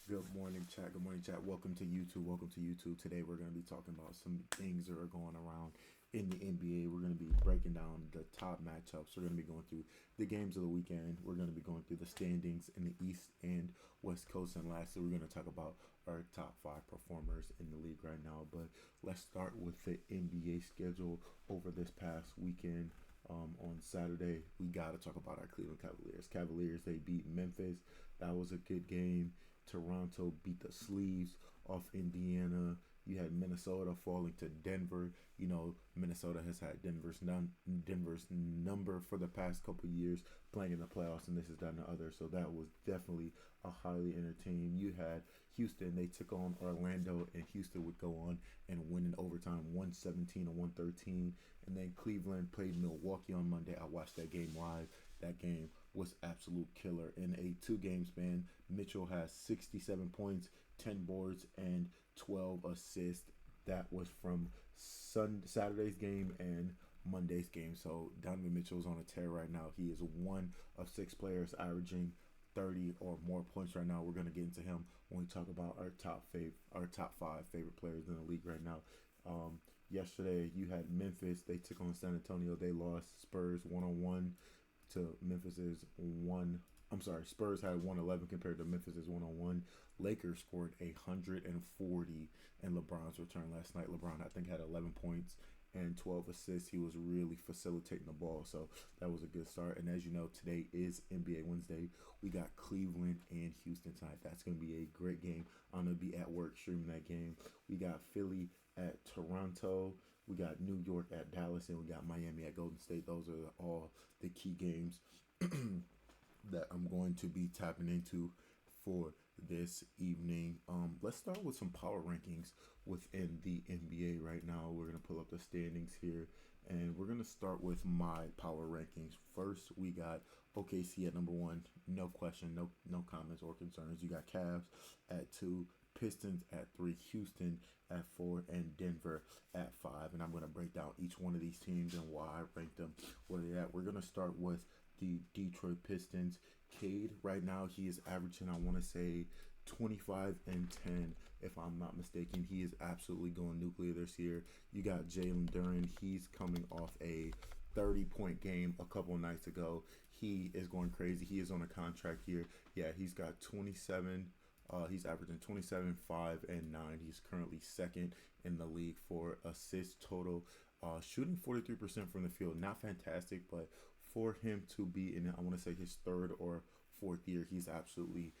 Good morning, chat. Good morning, chat. Welcome to YouTube. Welcome to YouTube. Today we're going to be talking about some things that are going around in the NBA. We're going to be breaking down the top matchups. We're going to be going through the games of the weekend. We're going to be going through the standings in the East and West Coast. And lastly, we're going to talk about our top five performers in the league right now. But let's start with the NBA schedule over this past weekend. On Saturday, we got to talk about our Cleveland Cavaliers. Cavaliers, they beat Memphis. That was a good game. Toronto beat the sleeves off Indiana. You had Minnesota falling to Denver. You know, Minnesota has had Denver's number for the past couple of years playing in the playoffs, and this is that and the other. So that was definitely a highly entertaining. You had Houston, they took on Orlando, and Houston would go on and win in overtime 117 to 113. And then Cleveland played Milwaukee on Monday. I watched that game live. That game was absolute killer. In a 2 game span, Mitchell has 67 points, 10 boards, and 12 assists. That was from Saturday's game and Monday's game. So Donovan Mitchell's on a tear right now. He is one of 6 players averaging 30 or more points right now. We're gonna get into him when we talk about our top 5 favorite players in the league right now. Yesterday you had Memphis. They took on San Antonio. They lost. Spurs 101 to Memphis's one. I'm sorry, Spurs had 111 compared to Memphis's 101. Lakers scored 140 in LeBron's return last night. LeBron, I think, had 11 points and 12 assists. He was really facilitating the ball, so that was a good start. And as you know, today is NBA Wednesday. We got Cleveland and Houston tonight. That's going to be a great game. I'm going to be at work streaming that game. We got Philly at Toronto. We got New York at Dallas, and we got Miami at Golden State. Those are all the key games that I'm going to be tapping into for this evening. Let's start with some power rankings within the NBA right now. We're gonna pull up the standings here, and we're gonna start with my power rankings. First, we got OKC at number 1, no question, no comments or concerns. You got Cavs at 2. Pistons at 3, Houston at 4, and Denver at 5. And I'm going to break down each one of these teams and why I ranked them where they're at. We're going to start with the Detroit Pistons. Cade, right now, he is averaging, I want to say, 25 and 10, if I'm not mistaken. He is absolutely going nuclear this year. You got Jalen Duren. He's coming off a 30-point game a couple of nights ago. He is going crazy. He is on a contract here. Yeah, he's got 27. He's averaging 27, 5, and 9. He's currently second in the league for assists total. Shooting 43% from the field. Not fantastic, but for him to be in, I want to say, his 3rd or 4th year, he's absolutely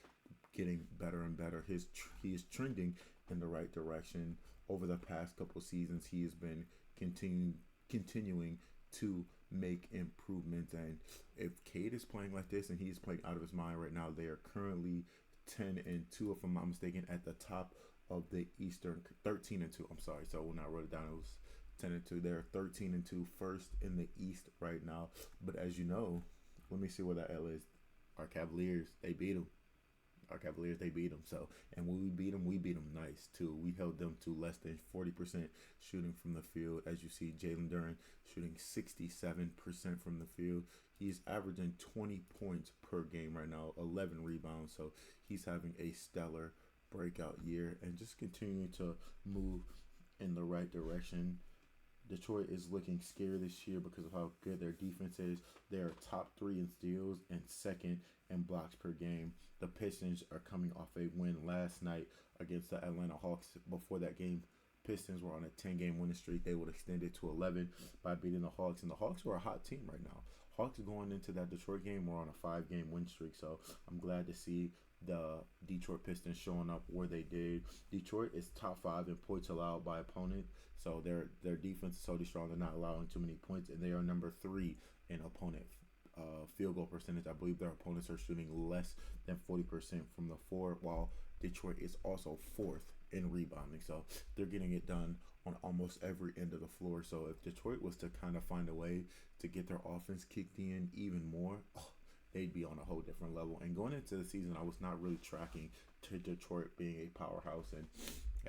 getting better and better. He is trending in the right direction. Over the past couple seasons, he has been continuing to make improvements. And if Cade is playing like this and he's playing out of his mind right now, they are currently 10 and 2, if I'm not mistaken, at the top of the Eastern. 13 and 2. I'm sorry. So when I wrote it down, it was 10 and 2. They're 13 and 2, first in the East right now. But as you know, let me see where that L is. Our Cavaliers, they beat them. Our Cavaliers, they beat them. So, and when we beat them nice too. We held them to less than 40% shooting from the field. As you see, Jalen Duren shooting 67% from the field. He's averaging 20 points per game right now, 11 rebounds. So he's having a stellar breakout year and just continuing to move in the right direction. Detroit is looking scary this year because of how good their defense is. They are top 3 in steals and second in blocks per game. The Pistons are coming off a win last night against the Atlanta Hawks. Before that game, Pistons were on a 10-game winning streak. They would extend it to 11 by beating the Hawks. And the Hawks were a hot team right now. Hawks going into that Detroit game were on a 5-game win streak. So I'm glad to see the Detroit Pistons showing up where they did. Detroit is top 5 in points allowed by opponent. So their defense is totally strong. They're not allowing too many points. And they are number 3 in opponent field goal percentage. I believe their opponents are shooting less than 40% from the floor, while Detroit is also 4th in rebounding. So they're getting it done on almost every end of the floor. So if Detroit was to kind of find a way to get their offense kicked in even more, they'd be on a whole different level. And going into the season, I was not really tracking to Detroit being a powerhouse. And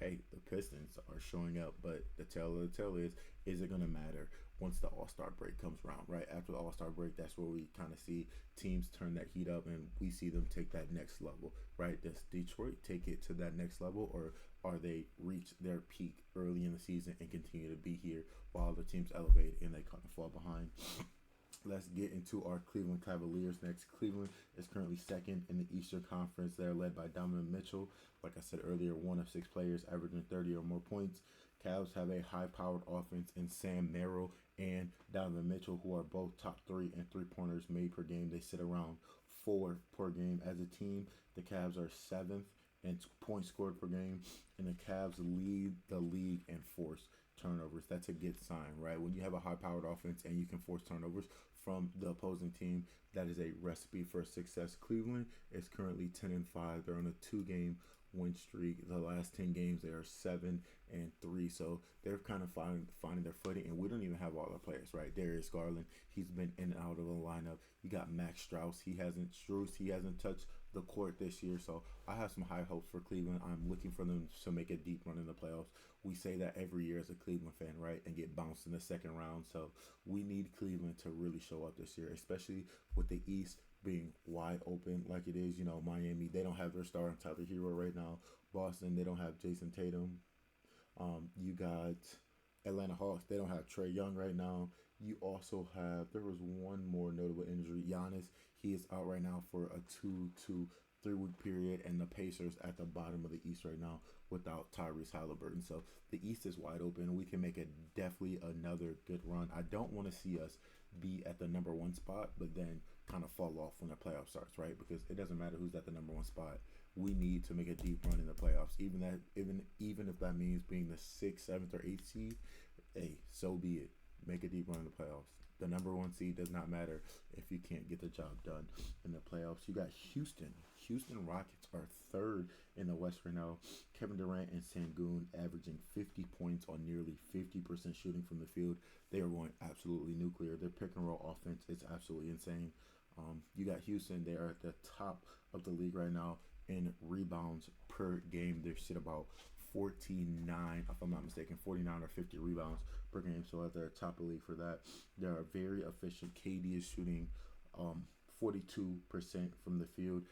Hey, the Pistons are showing up, but the tale of the tale is it going to matter once the All Star break comes around, right? After the All Star break, that's where we kind of see teams turn that heat up and we see them take that next level, right? Does Detroit take it to that next level, or are they reach their peak early in the season and continue to be here while the teams elevate and they kind of fall behind? Let's get into our Cleveland Cavaliers next. Cleveland is currently second in the Eastern Conference. They're led by Donovan Mitchell. Like I said earlier, one of six players averaging 30 or more points. Cavs have a high-powered offense in Sam Merrill and Donovan Mitchell, who are both top three in three-pointers made per game. They sit around four per game as a team. The Cavs are seventh in points scored per game, and the Cavs lead the league in force turnovers. That's a good sign, right? When you have a high-powered offense and you can force turnovers from the opposing team, that is a recipe for success. Cleveland is currently 10-5. They're on a two-game win streak. The last 10 games, they are 7-3. So they're kind of finding their footing, and we don't even have all our players, right? Darius Garland, he's been in and out of the lineup. You got Max Strus, he hasn't touched the court this year. So I have some high hopes for Cleveland. I'm looking for them to make a deep run in the playoffs. We say that every year as a Cleveland fan, right? And get bounced in the second round. So we need Cleveland to really show up this year, especially with the East being wide open like it is. You know, Miami, they don't have their star Tyler Hero right now. Boston, they don't have Jason Tatum. You got Atlanta Hawks, they don't have Trey Young right now. You also have, there was one more notable injury. Giannis, he is out right now for a 2 to 3 week period, and the Pacers at the bottom of the East right now without Tyrese Halliburton. So the East is wide open. We can make it definitely another good run. I don't want to see us be at the number one spot, but then kind of fall off when the playoff starts, right? Because it doesn't matter who's at the number one spot. We need to make a deep run in the playoffs, even if that means being the sixth, seventh, or eighth seed. Hey, so be it. Make a deep run in the playoffs. The number one seed does not matter if you can't get the job done in the playoffs. You got Houston. Houston Rockets are third in the West right now. Kevin Durant and Sengun averaging 50 points on nearly 50% shooting from the field. They are going absolutely nuclear. Their pick and roll offense is absolutely insane. You got Houston. They are at the top of the league right now in rebounds per game. They sit about 49, if I'm not mistaken, 49 or 50 rebounds per game. So they're top of the league for that. They are very efficient. KD is shooting 42% from the field.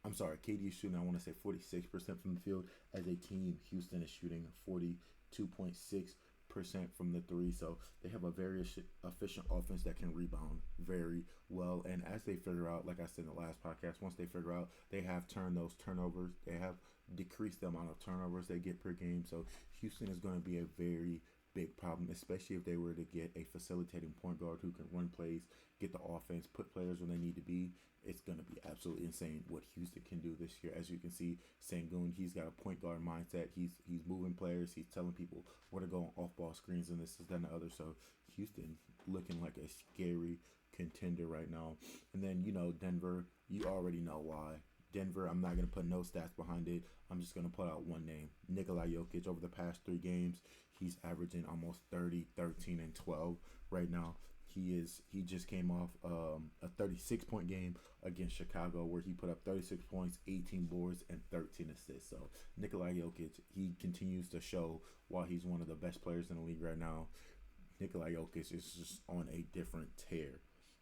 I'm sorry, KD is shooting, I want to say 46% from the field. As a team, Houston is shooting 42.6% from the three. So they have a very efficient offense that can rebound very well. And as they figure out, like I said in the last podcast, once they figure out they have turned those turnovers, they have decreased the amount of turnovers they get per game. So Houston is going to be a very big problem, especially if they were to get a facilitating point guard who can run plays, get the offense, put players where they need to be. It's going to be absolutely insane what Houston can do this year. As you can see, Sengun, he's got a point guard mindset. He's moving players. He's telling people where to go on off-ball screens and this, that, and the other. So Houston looking like a scary contender right now. And then, you know, Denver, you already know why. Denver, I'm not going to put no stats behind it. I'm just going to put out one name. Nikola Jokic. Over the past 3 games, he's averaging almost 30, 13, and 12 right now. He just came off a 36-point game against Chicago where he put up 36 points, 18 boards, and 13 assists. So Nikola Jokic, he continues to show why he's one of the best players in the league right now. Nikola Jokic is just on a different tear.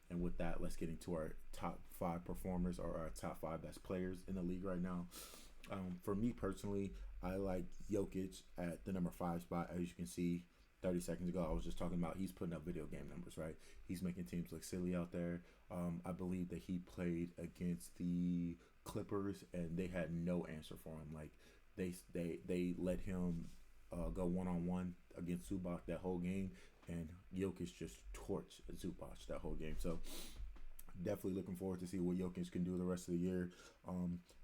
And with that, let's get into our top 5 performers or our top 5 best players in the league right now. For me personally, I like Jokic at the number 5 spot. As you can see, 30 seconds ago, I was just talking about he's putting up video game numbers, right? He's making teams look silly out there. I believe that he played against the Clippers and they had no answer for him. Like they let him go one-on-one against Zubac that whole game, and Jokic just torched Zubac that whole game. So definitely looking forward to see what Jokic can do the rest of the year.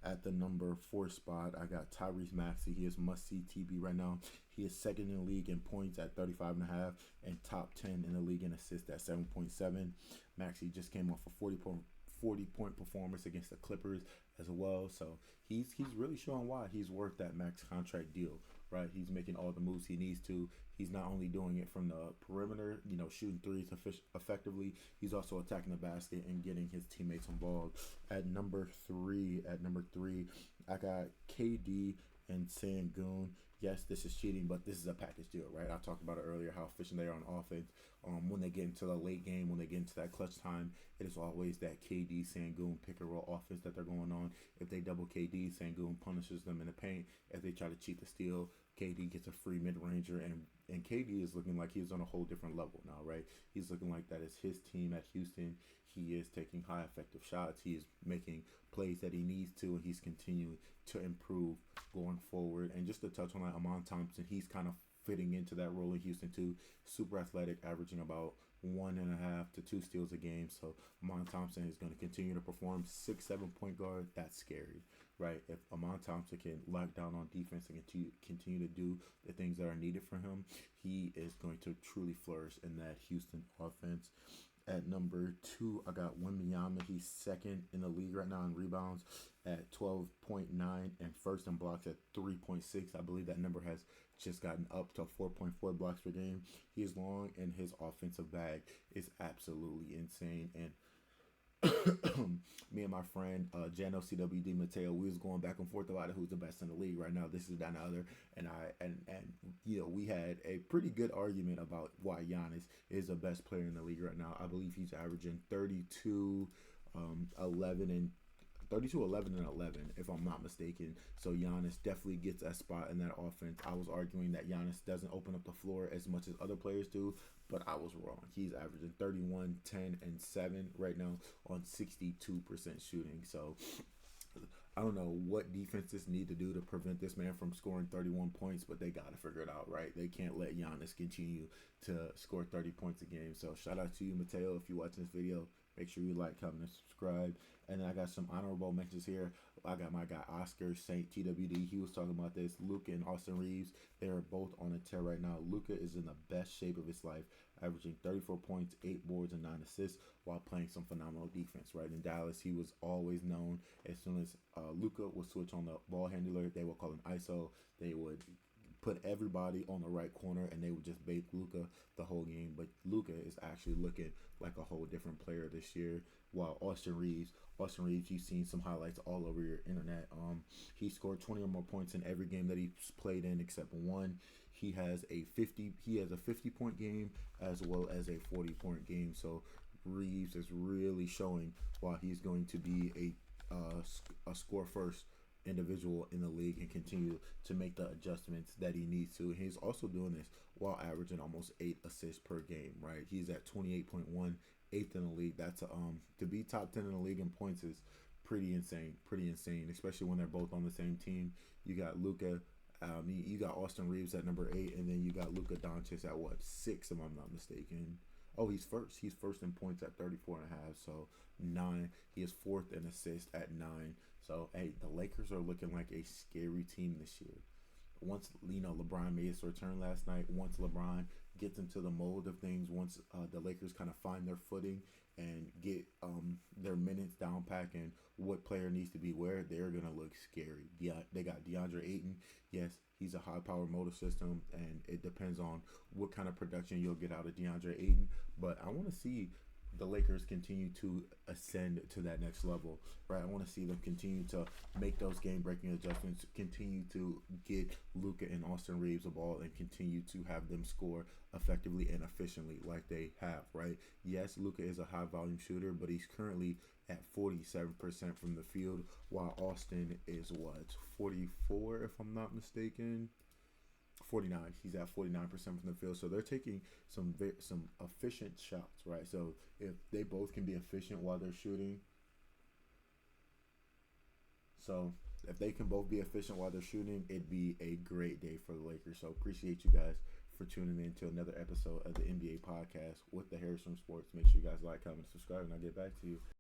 At the number 4 spot, I got Tyrese Maxey. He is must-see TV right now. He is second in the league in points at 35.5 and top 10 in the league in assists at 7.7. Maxey just came off a 40-point performance against the Clippers as well. So he's really showing why he's worth that max contract deal, right? He's making all the moves he needs to. He's not only doing it from the perimeter, you know, shooting threes effectively, he's also attacking the basket and getting his teammates involved. At number three, I got KD and Sengun. yes, this is cheating, but this is a package deal, right? I talked about it earlier how efficient they are on offense. When they get into the late game, when they get into that clutch time, it is always that KD Sangoon pick and roll offense that they're going on. If they double KD, Sangoon punishes them in the paint. If they try to cheat the steal, KD gets a free mid ranger, and KD is looking like he's on a whole different level now, right? He's looking like that is his team at Houston. He is taking high effective shots. He is making plays that he needs to, and he's continuing to improve going forward. And just to touch on that, Amon Thompson, he's kind of fitting into that role in Houston too. Super athletic, averaging about 1.5 to 2 steals a game. So Amon Thompson is going to continue to perform. 6'7" point guard, that's scary, right? If Amon Thompson can lock down on defense and continue to do the things that are needed for him, he is going to truly flourish in that Houston offense. At number 2, I got Wembanyama. He's second in the league right now in rebounds at 12.9 and first in blocks at 3.6. I believe that number has just gotten up to 4.4 blocks per game. He is long, and his offensive bag is absolutely insane. And me and my friend Jano CWD Mateo, we was going back and forth about who's the best in the league right now. This is that and the other, and we had a pretty good argument about why Giannis is the best player in the league right now. I believe he's averaging 32, 11 and 32, 11, and 11, if I'm not mistaken. So Giannis definitely gets a spot in that offense. I was arguing that Giannis doesn't open up the floor as much as other players do, but I was wrong. He's averaging 31, 10, and 7 right now on 62% shooting. So I don't know what defenses need to do to prevent this man from scoring 31 points, but they got to figure it out, right? They can't let Giannis continue to score 30 points a game. So shout out to you, Mateo, if you're watching this video. Make sure you like, comment, and subscribe. And then I got some honorable mentions here. I got my guy Oscar St. TWD. He was talking about this. Luka and Austin Reeves, they are both on a tear right now. Luka is in the best shape of his life, averaging 34 points, 8 boards, and 9 assists while playing some phenomenal defense, right? In Dallas, he was always known as soon as Luka would switch on the ball handler, they would call him ISO. They would put everybody on the right corner, and they would just bait Luka the whole game. But Luka is actually looking like a whole different player this year. While Austin Reeves, you've seen some highlights all over your internet. He scored 20 or more points in every game that he's played in except one. He has a 50-point game as well as a 40-point game. So Reeves is really showing why he's going to be a score first individual in the league and continue to make the adjustments that he needs to. He's also doing this while averaging almost 8 assists per game, right? He's at 28.1, 8th in the league. That's to be top 10 in the league in points is pretty insane, especially when they're both on the same team. You got Luka, you got Austin Reeves at number 8, and then you got Luka Doncic at 6, if I'm not mistaken. Oh, he's first. He's first in points at 34.5. So 9. He is 4th in assists at 9. So hey, the Lakers are looking like a scary team this year. Once LeBron made his return last night, once LeBron gets into the mold of things, once the Lakers kind of find their footing and get their minutes down pack and what player needs to be where, they're gonna look scary. They got DeAndre Ayton. Yes, he's a high-powered motor system, and it depends on what kind of production you'll get out of DeAndre Ayton. But I want to see the Lakers continue to ascend to that next level, right? I want to see them continue to make those game-breaking adjustments, continue to get Luka and Austin Reeves the ball, and continue to have them score effectively and efficiently like they have, right? Yes, Luka is a high-volume shooter, but he's currently at 47% from the field, while Austin is 44, if I'm not mistaken. 49. He's at 49% from the field. So they're taking some efficient shots, right? So if they both can be efficient while they're shooting, it'd be a great day for the Lakers. So appreciate you guys for tuning in to another episode of the NBA podcast with the Harris from Sports. Make sure you guys like, comment, subscribe, and I'll get back to you.